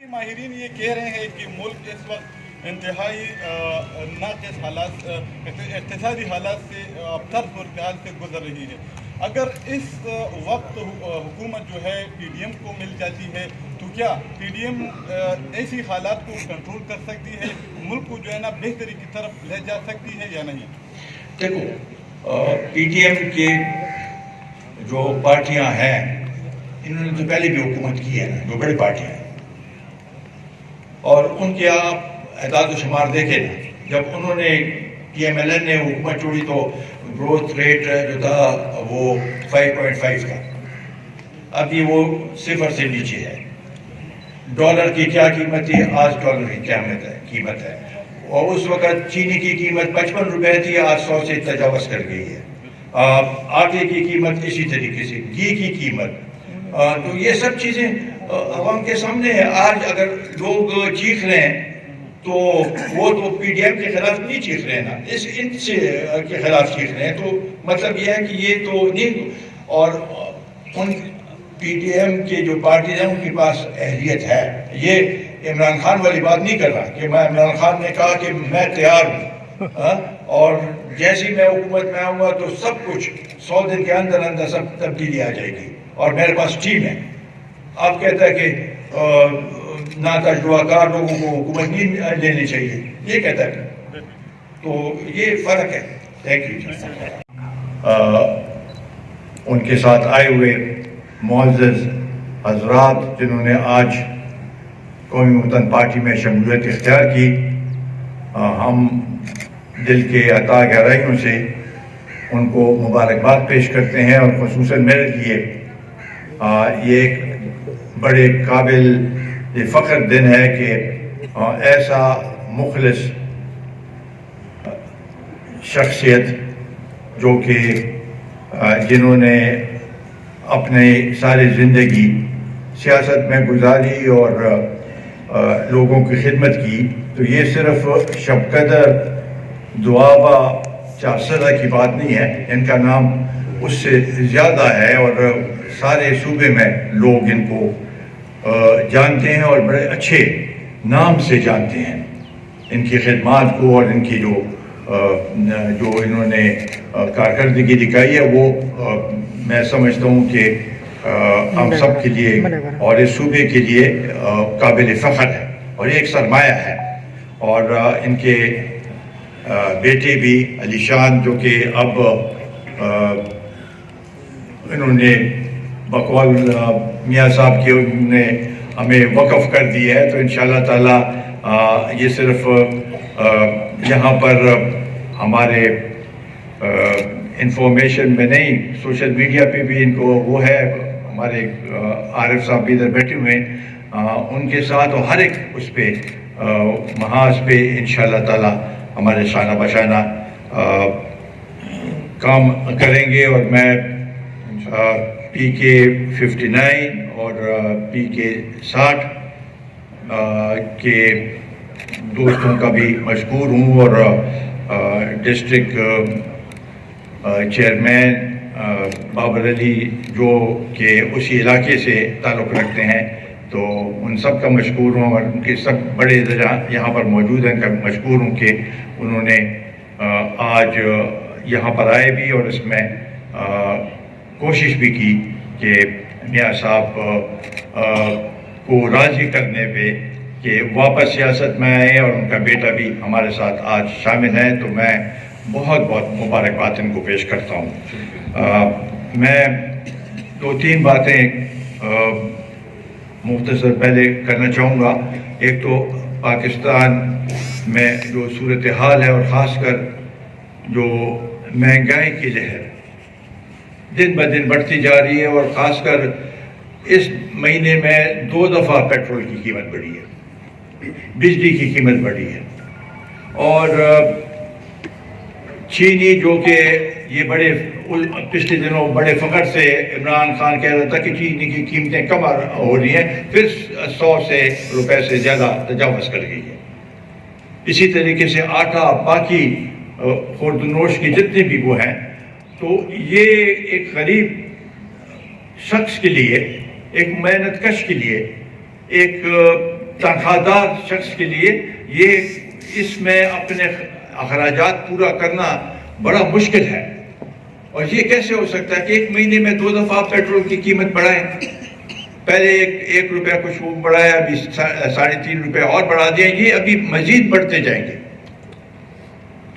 ماہرین یہ کہہ رہے ہیں کہ ملک اس وقت انتہائی ناقص حالات اقتصادی حالات سے ابتر صورتحال سے گزر رہی ہے. اگر اس وقت حکومت جو ہے پی ڈی ایم کو مل جاتی ہے تو کیا پی ڈی ایم ایسی حالات کو کنٹرول کر سکتی ہے, ملک کو جو ہے نا بہتری کی طرف لے جا سکتی ہے یا نہیں؟ دیکھو, پی ڈی ایم کی جو پارٹیاں ہیں انہوں نے تو پہلے بھی حکومت کی ہے نا, جو بڑی پارٹیاں ہیں, اور ان کے آپ اعداد و شمار دیکھیں نا. جب انہوں نے پی ایم ایل این نے حکومت چھوڑی تو گروتھ ریٹ جو تھا وہ 5.5 تھا, اب یہ وہ 0 سے نیچے ہے. ڈالر کی کیا قیمت تھی, آج ڈالر کی کیا قیمت ہے, اور اس وقت چینی کی قیمت 55 روپے تھی, آج 100 سے تجاوز کر گئی ہے. آٹے کی قیمت اسی طریقے سے, گھی کی قیمت, تو یہ سب چیزیں عوام کے سامنے ہے. آج اگر لوگ چیخ رہے ہیں تو وہ تو پی ڈی ایم کے خلاف نہیں چیخ رہے ہیں نا, ان سے کے خلاف چیخ رہے ہیں. تو مطلب یہ ہے کہ یہ تو نہیں, اور ان پی ڈی ایم کے جو پارٹیز ہیں ان کے پاس اہلیت ہے. یہ عمران خان والی بات نہیں کر رہا کہ میں عمران خان نے کہا کہ میں تیار ہوں اور جیسی میں حکومت میں آؤں گا تو سب کچھ 100 دن کے اندر اندر سب تبدیلی آ جائے گی اور میرے پاس ٹیم ہے. آپ کہتا ہے کہ ناتجربہ کار لوگوں کو حکومت نہیں لینی چاہیے, یہ کہتا ہے. تو یہ فرق ہے. Thank you. ان کے ساتھ آئے ہوئے معزز حضرات جنہوں نے آج قومی وطن پارٹی میں شمولیت اختیار کی, ہم دل کے عطا گہرائیوں سے ان کو مبارکباد پیش کرتے ہیں. اور خصوصاً میرے لیے یہ ایک بڑے قابل فخر دن ہے کہ ایسا مخلص شخصیت جو کہ جنہوں نے اپنے ساری زندگی سیاست میں گزاری اور لوگوں کی خدمت کی, تو یہ صرف شب قدر دعابہ چارسدہ کی بات نہیں ہے, ان کا نام اس سے زیادہ ہے اور سارے صوبے میں لوگ ان کو جانتے ہیں اور بڑے اچھے نام سے جانتے ہیں. ان کی خدمات کو اور ان کی جو انہوں نے کارکردگی دکھائی ہے وہ میں سمجھتا ہوں کہ ہم سب کے لیے اور اس صوبے کے لیے قابل فخر ہے اور یہ ایک سرمایہ ہے. اور ان کے بیٹے بھی علی شان جو کہ اب انہوں نے بقول میاں صاحب کے انہوں نے ہمیں وقف کر دیا ہے, تو انشاءاللہ تعالی یہ صرف یہاں پر ہمارے انفارمیشن میں نہیں, سوشل میڈیا پہ بھی ان کو وہ ہے. ہمارے عارف صاحب بھی ادھر بیٹھے ہوئے ہیں, ان کے ساتھ اور ہر ایک اس پہ محاذ پہ انشاءاللہ تعالی ہمارے شانہ بشانہ کام کریں گے. اور میں پی کے 59 اور پی کے 60 کے دوستوں کا بھی مشکور ہوں, اور ڈسٹرکٹ چیئرمین بابر علی جو کہ اسی علاقے سے تعلق رکھتے ہیں, تو ان سب کا مشکور ہوں. اور ان کے سب بڑے یہاں پر موجود ہیں, ان کا مشکور ہوں کہ انہوں نے آج یہاں پر آئے بھی اور اس میں کوشش بھی کی کہ میاں صاحب کو راضی کرنے پہ کہ واپس سیاست میں آئے, اور ان کا بیٹا بھی ہمارے ساتھ آج شامل ہے. تو میں بہت بہت مبارکباد ان کو پیش کرتا ہوں. میں 2-3 باتیں مختصر پہلے کرنا چاہوں گا. ایک تو پاکستان میں جو صورتحال ہے اور خاص کر جو مہنگائی کی لہر دن بہ دن بڑھتی جا رہی ہے, اور خاص کر اس مہینے میں 2 دفعہ پیٹرول کی قیمت بڑھی ہے, بجلی کی قیمت بڑھی ہے, اور چینی جو کہ یہ بڑے پچھلے دنوں بڑے فخر سے عمران خان کہہ رہا تھا کہ چینی کی قیمتیں کم ہو رہی ہیں, پھر 100 روپے سے زیادہ تجاوز کر گئی ہے. اسی طریقے سے آٹا, باقی خوردنوش کی جتنے بھی وہ ہیں, تو یہ ایک غریب شخص کے لیے, ایک محنت کش کے لیے, ایک تنخواہ دار شخص کے لیے اس میں اپنے اخراجات پورا کرنا بڑا مشکل ہے. اور یہ کیسے ہو سکتا ہے کہ ایک مہینے میں 2 دفعہ پیٹرول کی قیمت بڑھائیں؟ پہلے 1 روپیہ کچھ بڑھایا، ابھی 3.5 روپے اور بڑھا دیا. یہ ابھی مزید بڑھتے جائیں گے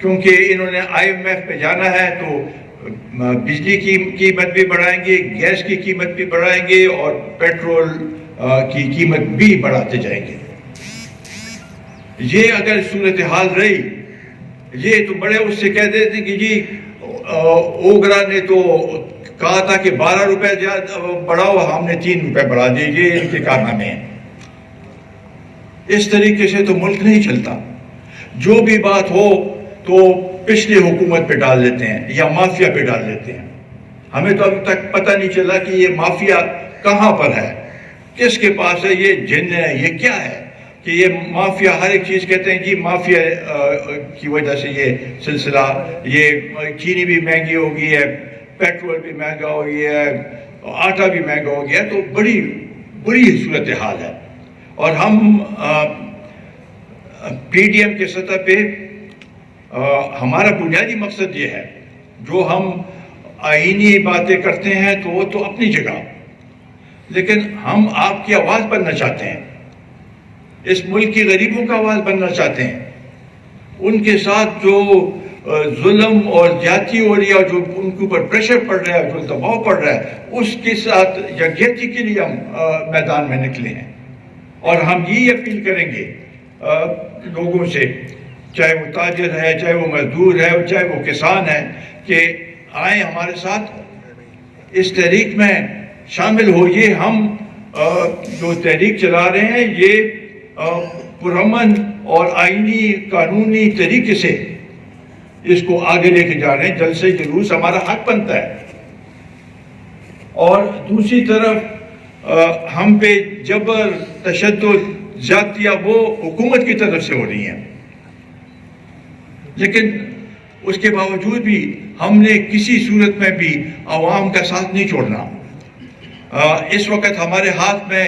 کیونکہ انہوں نے IMF پہ جانا ہے، تو بجلی کی قیمت بھی بڑھائیں گے، گیس کی قیمت بھی بڑھائیں گے، اور پیٹرول کی قیمت بھی بڑھاتے جائیں گے. یہ اگر صورتحال رہی، یہ تو بڑے اس سے کہہ دیتے کہ جی اوگرا نے تو کہا تھا کہ 12 روپے بڑھاؤ، ہم نے 3 روپے بڑھا دیے. یہ ان کے کارنامے ہیں. اس طریقے سے تو ملک نہیں چلتا. جو بھی بات ہو تو پچھلی حکومت پہ ڈال دیتے ہیں یا مافیا پہ ڈال دیتے ہیں. ہمیں تو ابھی تک پتہ نہیں چلا کہ یہ مافیا کہاں پر ہے، کس کے پاس ہے، یہ جن ہے، یہ کیا ہے کہ یہ مافیا ہر ایک چیز کہتے ہیں جی مافیا کی وجہ سے یہ سلسلہ، یہ چینی بھی مہنگی ہو گئی ہے، پیٹرول بھی مہنگا ہو گیا ہے، آٹا بھی مہنگا ہو گیا. تو بڑی صورتحال ہے. اور ہم PDM کے سطح پہ ہمارا بنیادی مقصد یہ ہے، جو ہم آئینی باتیں کرتے ہیں تو وہ تو اپنی جگہ، لیکن ہم آپ کی آواز بننا چاہتے ہیں، اس ملک کی غریبوں کا آواز بننا چاہتے ہیں. ان کے ساتھ جو ظلم اور زیادتی ہو رہی ہے، جو ان کے اوپر پریشر پڑ رہا ہے، جو دباؤ پڑ رہا ہے، اس کے ساتھ یکجہتی کے لیے ہم میدان میں نکلے ہیں. اور ہم یہ اپیل کریں گے لوگوں سے، چاہے وہ تاجر ہے، چاہے وہ مزدور ہے، چاہے وہ کسان ہے، کہ آئیں ہمارے ساتھ اس تحریک میں شامل ہوئیے. ہم جو تحریک چلا رہے ہیں یہ پرامن اور آئینی قانونی طریقے سے اس کو آگے لے کے جا رہے ہیں. جلسے جلوس ہمارا حق بنتا ہے. اور دوسری طرف ہم پہ جبر، تشدد، زیادتیاں وہ حکومت کی طرف سے ہو رہی ہیں، لیکن اس کے باوجود بھی ہم نے کسی صورت میں بھی عوام کا ساتھ نہیں چھوڑنا. اس وقت ہمارے ہاتھ میں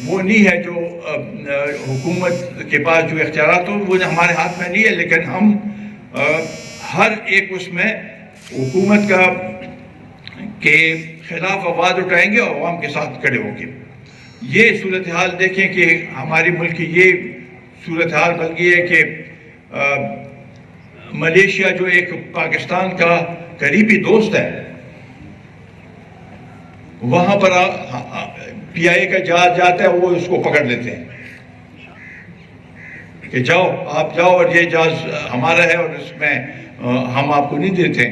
وہ نہیں ہے، جو حکومت کے پاس جو اختیارات ہو وہ ہمارے ہاتھ میں نہیں ہے، لیکن ہم ہر ایک اس میں حکومت کا کے خلاف آواز اٹھائیں گے اور عوام کے ساتھ کھڑے ہوں گے. یہ صورتحال دیکھیں کہ ہماری ملک کی یہ صورتحال بن گئی ہے کہ ملیشیا جو ایک پاکستان کا قریبی دوست ہے، وہاں پر PIA کا جہاز جاتا ہے، وہ اس کو پکڑ لیتے ہیں کہ جاؤ، آپ جاؤ، اور یہ جہاز ہمارا ہے اور اس میں ہم آپ کو نہیں دیتے.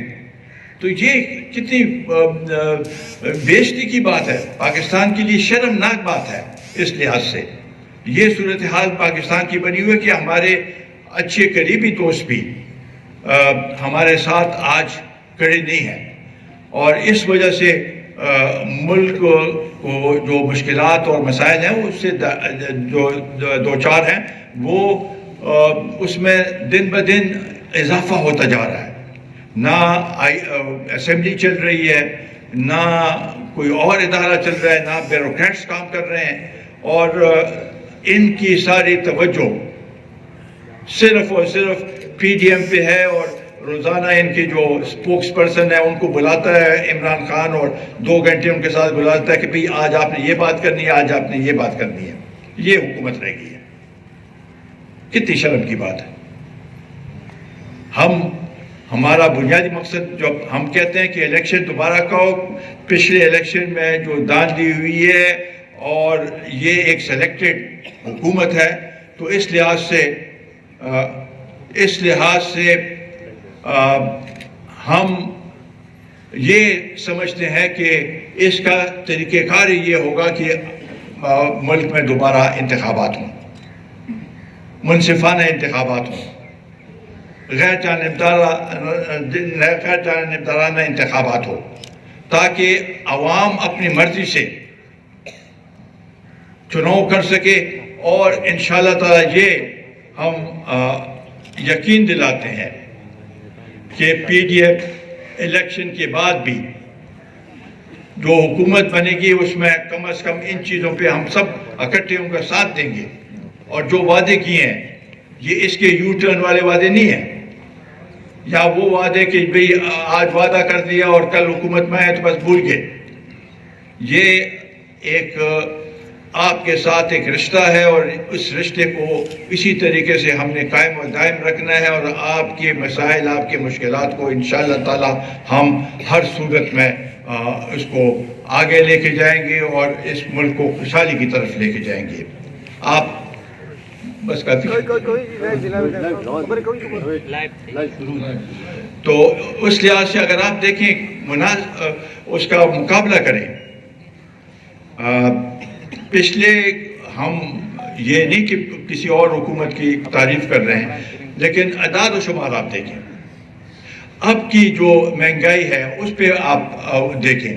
تو یہ کتنی بےعزتی کی بات ہے، پاکستان کے لیے شرمناک بات ہے. اس لحاظ سے یہ صورتحال پاکستان کی بنی ہوئی ہے کہ ہمارے اچھے قریبی دوست بھی ہمارے ساتھ آج کھڑے نہیں ہیں، اور اس وجہ سے ملک کو جو مشکلات اور مسائل ہیں وہ اس سے جو دو چار ہیں، وہ اس میں دن بدن اضافہ ہوتا جا رہا ہے. نہ اسمبلی چل رہی ہے، نہ کوئی اور ادارہ چل رہا ہے، نہ بیوروکریٹس کام کر رہے ہیں، اور ان کی ساری توجہ صرف اور صرف PDM پہ ہے. اور روزانہ ان کے جو اسپوکس پرسن ہے ان کو بلاتا ہے عمران خان، اور 2 گھنٹے ان کے ساتھ بلاتا ہے کہ بھئی آج آپ نے یہ بات کرنی ہے، آج آپ نے یہ بات کرنی ہے. یہ حکومت رہ گئی ہے. کتنی شرم کی بات ہے. ہمارا بنیادی مقصد جو ہم کہتے ہیں کہ الیکشن دوبارہ کا ہو، پچھلے الیکشن میں جو داندلی ہوئی ہے اور یہ ایک سلیکٹڈ حکومت ہے، تو اس لحاظ سے ہم یہ سمجھتے ہیں کہ اس کا طریقہ کار یہ ہوگا کہ ملک میں دوبارہ انتخابات ہوں، منصفانہ انتخابات ہوں، غیر جانبدارانہ انتخابات ہو، تاکہ عوام اپنی مرضی سے چناؤ کر سکے. اور انشاءاللہ تعالی یہ ہم یقین دلاتے ہیں کہ PDM الیکشن کے بعد بھی جو حکومت بنے گی اس میں کم از کم ان چیزوں پہ ہم سب اکٹھے ہوں گے، ساتھ دیں گے، اور جو وعدے کیے ہیں یہ اس کے یو ٹرن والے وعدے نہیں ہیں، یا وہ وعدے کہ بھئی آج وعدہ کر دیا اور کل حکومت میں آئے تو بس بھول گئے۔ یہ ایک آپ کے ساتھ ایک رشتہ ہے اور اس رشتے کو اسی طریقے سے ہم نے قائم و دائم رکھنا ہے، اور آپ کے مسائل، آپ کے مشکلات کو انشاءاللہ تعالی ہم ہر صورت میں اس کو آگے لے کے جائیں گے اور اس ملک کو خوشحالی کی طرف لے کے جائیں گے۔ آپ بس کافی تو اس لحاظ سے اگر آپ دیکھیں اس کا مقابلہ کریں، پچھلے ہم یہ نہیں کہ کسی اور حکومت کی تعریف کر رہے ہیں، لیکن اعداد و شمار آپ دیکھیں، اب کی جو مہنگائی ہے اس پہ آپ دیکھیں،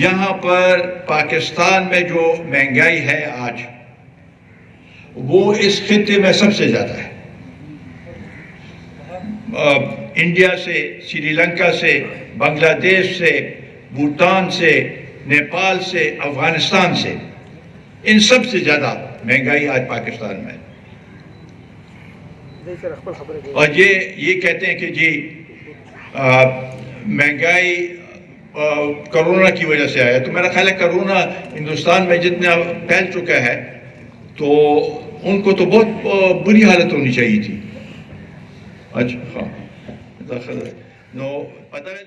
یہاں پر پاکستان میں جو مہنگائی ہے آج وہ اس خطے میں سب سے زیادہ ہے، انڈیا سے، سری لنکا سے، بنگلہ دیش سے، بھوٹان سے، نیپال سے، افغانستان سے، ان سب سے زیادہ مہنگائی آج پاکستان میں، اور یہ کہتے ہیں کہ جی مہنگائی کرونا کی وجہ سے آیا، تو میرا خیال ہے کرونا ہندوستان میں جتنا پھیل چکا ہے تو ان کو تو بہت بری حالت ہونی چاہیے تھی۔ اچھا ہاں پتہ ہے